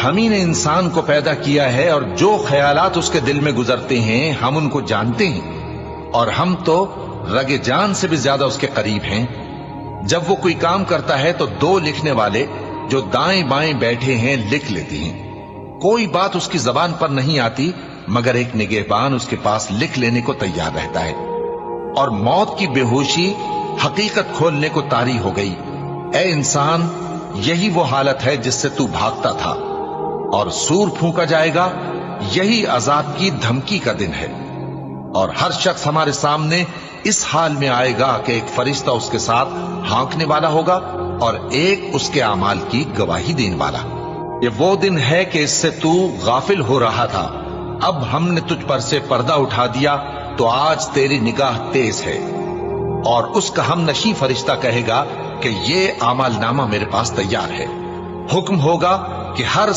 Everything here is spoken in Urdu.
ہم ہی نے انسان کو پیدا کیا ہے اور جو خیالات اس کے دل میں گزرتے ہیں ہم ان کو جانتے ہیں، اور ہم تو رگ جان سے بھی زیادہ اس کے قریب ہیں۔ جب وہ کوئی کام کرتا ہے تو دو لکھنے والے جو دائیں بائیں بیٹھے ہیں لکھ لیتے ہیں۔ کوئی بات اس کی زبان پر نہیں آتی مگر ایک نگہبان اس کے پاس لکھ لینے کو تیار رہتا ہے۔ اور موت کی بے ہوشی حقیقت کھولنے کو طاری ہو گئی۔ اے انسان، یہی وہ حالت ہے جس سے تو بھاگتا تھا، اور سور پھونکا جائے گا، یہی عذاب کی دھمکی کا دن ہے۔ اور ہر شخص ہمارے سامنے اس حال میں آئے گا کہ ایک فرشتہ اس کے ساتھ ہانکنے والا ہوگا اور ایک اس کے اعمال کی گواہی دینے والا۔ یہ وہ دن ہے کہ اس سے تو غافل ہو رہا تھا، اب ہم نے تجھ پر سے پردہ اٹھا دیا تو آج تیری نگاہ تیز ہے۔ اور اس کا ہم نشیں فرشتہ کہے گا کہ یہ اعمال نامہ میرے پاس تیار ہے۔ حکم ہوگا کہ ہر